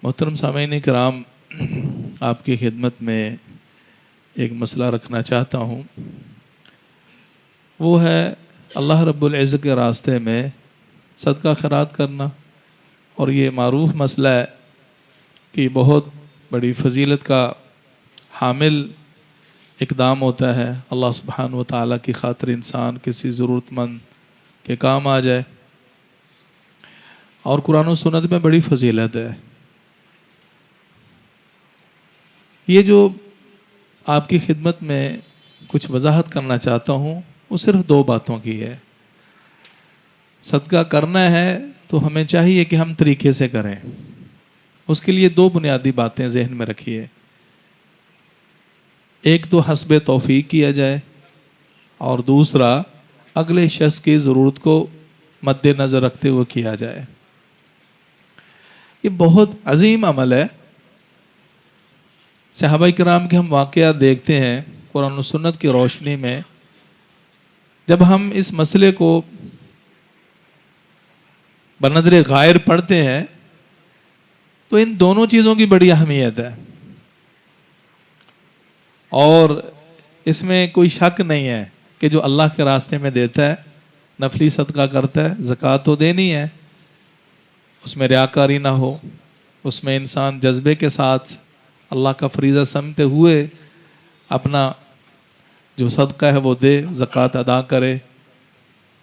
محترم سامعین کرام، آپ کی خدمت میں ایک مسئلہ رکھنا چاہتا ہوں۔ وہ ہے اللہ رب العزت کے راستے میں صدقہ خیرات کرنا، اور یہ معروف مسئلہ ہے کہ بہت بڑی فضیلت کا حامل اقدام ہوتا ہے۔ اللہ سبحانہ و تعالیٰ کی خاطر انسان کسی ضرورت مند کے کام آ جائے، اور قرآن و سنت میں بڑی فضیلت ہے۔ یہ جو آپ کی خدمت میں کچھ وضاحت کرنا چاہتا ہوں وہ صرف دو باتوں کی ہے۔ صدقہ کرنا ہے تو ہمیں چاہیے کہ ہم طریقے سے کریں۔ اس کے لیے دو بنیادی باتیں ذہن میں رکھیے۔ ایک تو حسب توفیق کیا جائے، اور دوسرا اگلے شخص کی ضرورت کو مد نظر رکھتے ہوئے کیا جائے۔ یہ بہت عظیم عمل ہے۔ صحابہ کرام کے ہم واقعات دیکھتے ہیں قرآن و سنت کی روشنی میں۔ جب ہم اس مسئلے کو بنظر غائر پڑھتے ہیں تو ان دونوں چیزوں کی بڑی اہمیت ہے، اور اس میں کوئی شک نہیں ہے کہ جو اللہ کے راستے میں دیتا ہے، نفلی صدقہ کرتا ہے، زکوٰۃ تو دینی ہے، اس میں ریاکاری نہ ہو، اس میں انسان جذبے کے ساتھ اللہ کا فریضہ سمجھتے ہوئے اپنا جو صدقہ ہے وہ دے، زکوٰۃ ادا کرے۔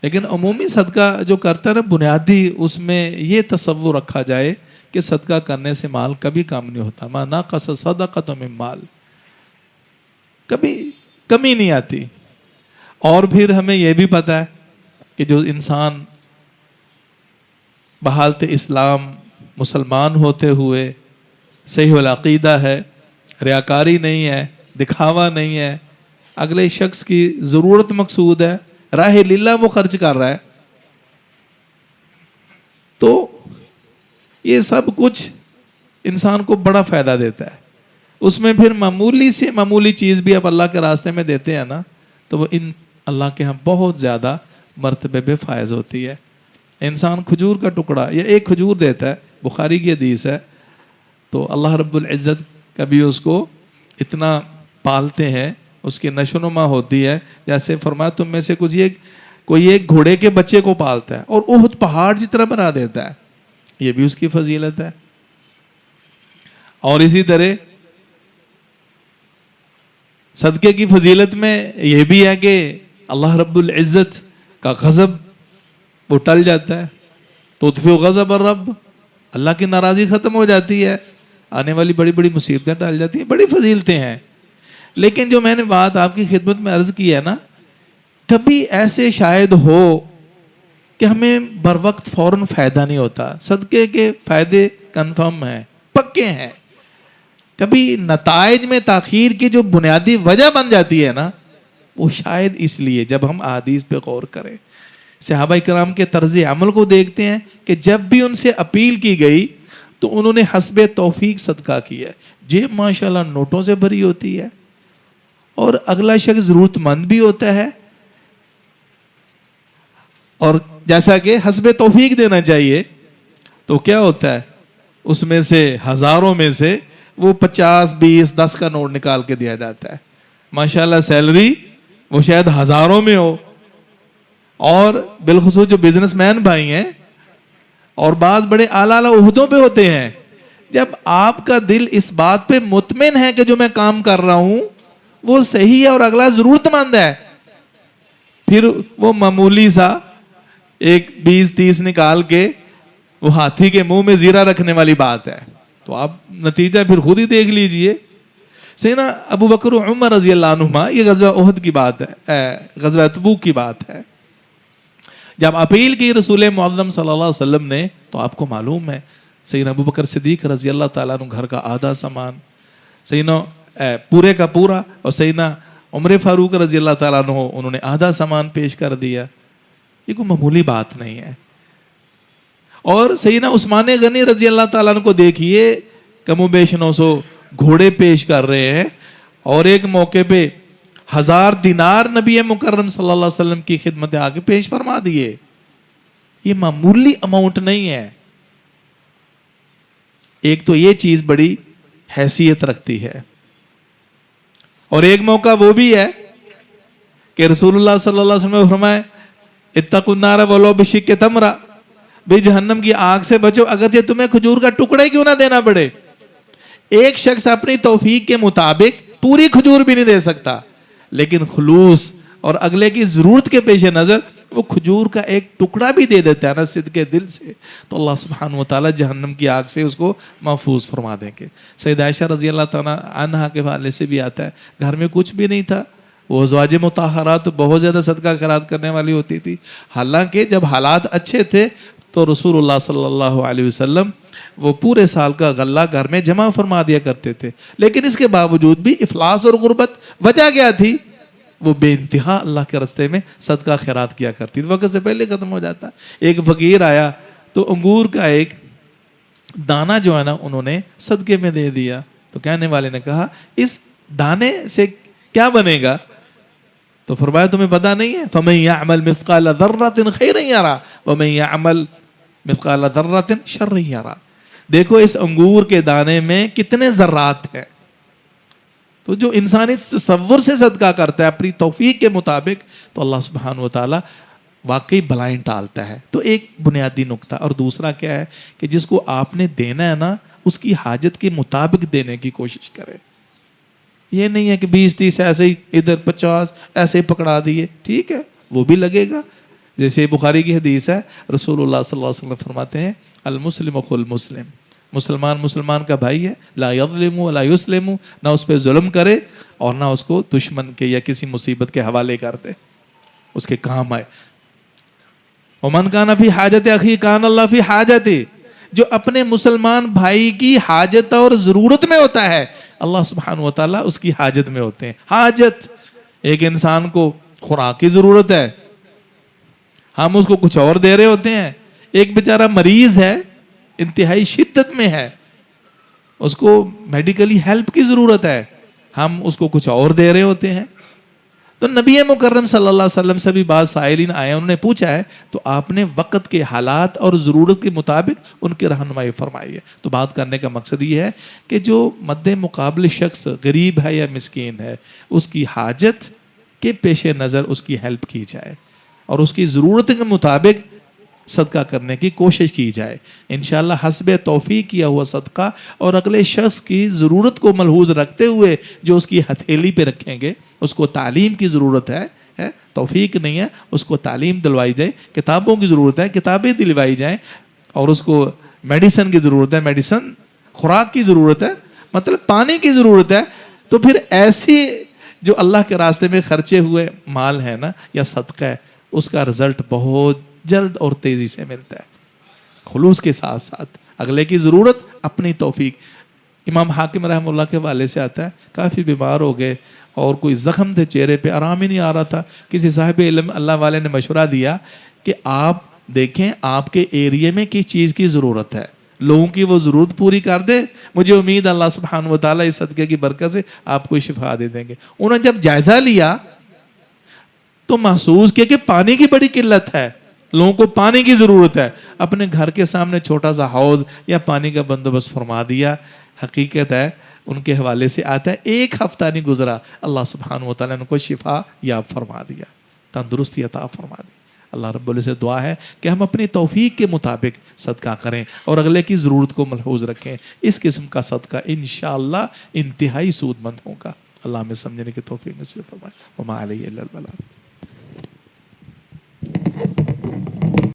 لیکن عمومی صدقہ جو کرتا ہے نا، بنیادی اس میں یہ تصور رکھا جائے کہ صدقہ کرنے سے مال کبھی کم نہیں ہوتا۔ ما نقص صدقۃ من مال، کبھی کمی نہیں آتی۔ اور پھر ہمیں یہ بھی پتہ ہے کہ جو انسان بحالت اسلام مسلمان ہوتے ہوئے صحیح العقیدہ ہے، ریاکاری نہیں ہے، دکھاوا نہیں ہے، اگلے شخص کی ضرورت مقصود ہے، راہ للہ وہ خرچ کر رہا ہے، تو یہ سب کچھ انسان کو بڑا فائدہ دیتا ہے۔ اس میں پھر معمولی سے معمولی چیز بھی اب اللہ کے راستے میں دیتے ہیں نا، تو وہ ان اللہ کے ہاں بہت زیادہ مرتبے پہ فائز ہوتی ہے۔ انسان کھجور کا ٹکڑا یا ایک کھجور دیتا ہے، بخاری کی حدیث ہے، تو اللہ رب العزت کبھی اس کو اتنا پالتے ہیں، اس کی نشو و نما ہوتی ہے، جیسے فرمایا تم میں سے کوئی ایک گھوڑے کے بچے کو پالتا ہے اور احد پہاڑ جتنا بنا دیتا ہے، یہ بھی اس کی فضیلت ہے۔ اور اسی طرح صدقے کی فضیلت میں یہ بھی ہے کہ اللہ رب العزت کا غضب وہ ٹل جاتا ہے، تطفئ غضب الرب، اللہ کی ناراضی ختم ہو جاتی ہے، آنے والی بڑی بڑی مصیبتیں ٹل جاتی ہیں، بڑی فضیلتیں ہیں۔ لیکن جو میں نے بات آپ کی خدمت میں عرض کی ہے نا، کبھی ایسے شاید ہو کہ ہمیں بر وقت فوراً فائدہ نہیں ہوتا۔ صدقے کے فائدے کنفرم ہیں، پکے ہیں۔ کبھی نتائج میں تاخیر کی جو بنیادی وجہ بن جاتی ہے نا، وہ شاید اس لیے جب ہم احادیث پہ غور کریں، صحابہ کرام کے طرز عمل کو دیکھتے ہیں کہ جب بھی ان سے اپیل کی گئی تو انہوں نے حسب توفیق صدقہ کیا ہے۔ جیب ماشاءاللہ نوٹوں سے بھری ہوتی ہے، اور اگلا شخص ضرورت مند بھی ہوتا ہے، اور جیسا کہ حسب توفیق دینا چاہیے، تو کیا ہوتا ہے اس میں سے ہزاروں میں سے وہ 50 20 10 کا نوٹ نکال کے دیا جاتا ہے۔ ماشاءاللہ سیلری وہ شاید ہزاروں میں ہو، اور بالخصوص جو بزنس مین بھائی ہیں اور بعض بڑے اعلیٰ عہدوں پہ ہوتے ہیں، جب آپ کا دل اس بات پہ مطمئن ہے کہ جو میں کام کر رہا ہوں وہ صحیح ہے اور اگلا ضرورت مند ہے، پھر وہ معمولی سا ایک 20 30 نکال کے وہ ہاتھی کے منہ میں زیرہ رکھنے والی بات ہے، تو آپ نتیجہ پھر خود ہی دیکھ لیجئے۔ سیدنا ابو بکر و عمر رضی اللہ عنہما، یہ غزوہ احد کی بات ہے، غزوہ تبوک کی بات ہے، جب اپیل کی رسول معظم صلی اللہ علیہ وسلم نے، تو آپ کو معلوم ہے سیدنا ابو بکر صدیق رضی اللہ تعالیٰ عنہ گھر کا آدھا سامان، سیدنا پورے کا پورا، اور سیدنا عمر فاروق رضی اللہ تعالیٰ عنہ انہوں نے آدھا سامان پیش کر دیا۔ یہ کوئی معمولی بات نہیں ہے۔ اور سیدنا عثمان غنی رضی اللہ تعالیٰ عنہ کو دیکھیے، کم و بیش 900 گھوڑے پیش کر رہے ہیں، اور ایک موقع پہ 1000 دینار نبی مکرم صلی اللہ علیہ وسلم کی خدمت آگے پیش فرما دیے۔ یہ معمولی اماؤنٹ نہیں ہے۔ ایک تو یہ چیز بڑی حیثیت رکھتی ہے، اور ایک موقع وہ بھی ہے کہ رسول اللہ صلی اللہ علیہ وسلم نے فرمایا اتقوا النار ولو بشق تمرہ، بھئی جہنم کی آگ سے بچو اگرچہ تمہیں کھجور کا ٹکڑا ہی کیوں نہ دینا پڑے۔ ایک شخص اپنی توفیق کے مطابق پوری کھجور بھی نہیں دے سکتا، لیکن خلوص اور اگلے کی ضرورت کے پیش نظر وہ کھجور کا ایک ٹکڑا بھی دے دیتا ہے نا صدقے دل سے، تو اللہ سبحانہ وتعالی جہنم کی آگ سے اس کو محفوظ فرما دیں گے۔ سیدہ عائشہ رضی اللہ تعالیٰ عنہا کے حوالے سے بھی آتا ہے، گھر میں کچھ بھی نہیں تھا، وہ ازواج مطہرات تو بہت زیادہ صدقہ خیرات کرنے والی ہوتی تھی، حالانکہ جب حالات اچھے تھے تو رسول اللہ صلی اللہ علیہ وسلم وہ پورے سال کا غلہ گھر میں جمع فرما دیا کرتے تھے، لیکن اس کے باوجود بھی افلاس اور غربت وجہ کیا تھی؟ وہ بے انتہا اللہ کے راستے میں صدقہ خیرات کیا کرتی تھی، وقت سے پہلے ختم ہو جاتا۔ ایک فقیر آیا تو انگور کا ایک دانہ جو ہے نا انہوں نے صدقے میں دے دیا، تو کہنے والے نے کہا اس دانے سے کیا بنے گا؟ تو فرمایا تمہیں پتہ نہیں ہے؟ فَمَن يَعْمَلْ مِثْقَالَ ذَرَّةٍ خَيْرًا يَرَهُ وَمَن يَعْمَلْ مِثْقَالَ ذَرَّةٍ شَرًّا يَرَهُ۔ دیکھو اس انگور کے دانے میں کتنے ذرات ہیں، تو جو انسانی تصور سے صدقہ کرتا ہے اپنی توفیق کے مطابق تو اللہ سبحانہ وتعالی واقعی بلائیں ٹالتا ہے۔ تو ایک بنیادی نقطہ، اور دوسرا کیا ہے کہ جس کو آپ نے دینا ہے نا اس کی حاجت کے مطابق دینے کی کوشش کرے۔ یہ نہیں ہے کہ 20-30 ایسے ہی ادھر 50 ایسے ہی پکڑا دیے، ٹھیک ہے وہ بھی لگے گا۔ جیسے بخاری کی حدیث ہے، رسول اللہ صلی اللہ علیہ وسلم فرماتے ہیں المسلم اخو المسلم، مسلمان مسلمان کا بھائی ہے، لا یظلم ولا یسلم، نہ اس پہ ظلم کرے اور نہ اس کو دشمن کے یا کسی مصیبت کے حوالے کر دے، اس کے کام آئے۔ ومن کان فی حاجت اخی کان اللہ فی حاجتی، جو اپنے مسلمان بھائی کی حاجت اور ضرورت میں ہوتا ہے اللہ سبحانہ وتعالیٰ اس کی حاجت میں ہوتے ہیں۔ حاجت، ایک انسان کو خوراک کی ضرورت ہے، ہم اس کو کچھ اور دے رہے ہوتے ہیں۔ ایک بیچارہ مریض ہے، انتہائی شدت میں ہے، اس کو میڈیکلی ہیلپ کی ضرورت ہے، ہم اس کو کچھ اور دے رہے ہوتے ہیں۔ تو نبی مکرم صلی اللہ علیہ وسلم سے بھی بعض سائلین آئے، انہوں نے پوچھا ہے تو آپ نے وقت کے حالات اور ضرورت کے مطابق ان کی رہنمائی فرمائی ہے۔ تو بات کرنے کا مقصد یہ ہے کہ جو مد مقابل شخص غریب ہے یا مسکین ہے اس کی حاجت کے پیش نظر اس کی ہیلپ کی جائے اور اس کی ضرورت کے مطابق صدقہ کرنے کی کوشش کی جائے۔ انشاءاللہ حسب توفیق کیا ہوا صدقہ اور اگلے شخص کی ضرورت کو ملحوظ رکھتے ہوئے جو اس کی ہتھیلی پہ رکھیں گے، اس کو تعلیم کی ضرورت ہے، توفیق نہیں ہے، اس کو تعلیم دلوائی جائے، کتابوں کی ضرورت ہے، کتابیں دلوائی جائیں، اور اس کو میڈیسن کی ضرورت ہے، میڈیسن، خوراک کی ضرورت ہے، مطلب پانی کی ضرورت ہے، تو پھر ایسی جو اللہ کے راستے میں خرچے ہوئے مال ہے نا یا صدقہ ہے، اس کا رزلٹ بہت جلد اور تیزی سے ملتا ہے، خلوص کے ساتھ ساتھ اگلے کی ضرورت، اپنی توفیق۔ امام حاکم رحمہ اللہ کے والے سے آتا ہے کافی بیمار ہو گئے اور کوئی زخم تھے چہرے پہ، آرام ہی نہیں آ رہا تھا، کسی صاحب علم اللہ والے نے مشورہ دیا کہ آپ دیکھیں آپ کے ایریے میں کس چیز کی ضرورت ہے، لوگوں کی وہ ضرورت پوری کر دیں، مجھے امید اللہ سبحانہ وتعالی اس صدقے کی برکت سے آپ کو شفا دے دیں گے۔ انہوں نے جب جائزہ لیا تو محسوس کیا کہ پانی کی بڑی قلت ہے، لوگوں کو پانی کی ضرورت ہے، اپنے گھر کے سامنے چھوٹا سا حوض یا پانی کا بندوبست فرما دیا۔ حقیقت ہے ان کے حوالے سے آتا ہے ایک ہفتہ نہیں گزرا اللہ سبحانہ وتعالی نے ان کو شفا یاب فرما دیا، تندرستی عطا فرما دی۔ اللہ رب العزت دعا ہے کہ ہم اپنی توفیق کے مطابق صدقہ کریں اور اگلے کی ضرورت کو ملحوظ رکھیں۔ اس قسم کا صدقہ انشاءاللہ انتہائی سود مند ہوگا۔ اللہ ہمیں سمجھنے کی توفیق نصیب فرمائے۔ وما علیہ الا البلاغ۔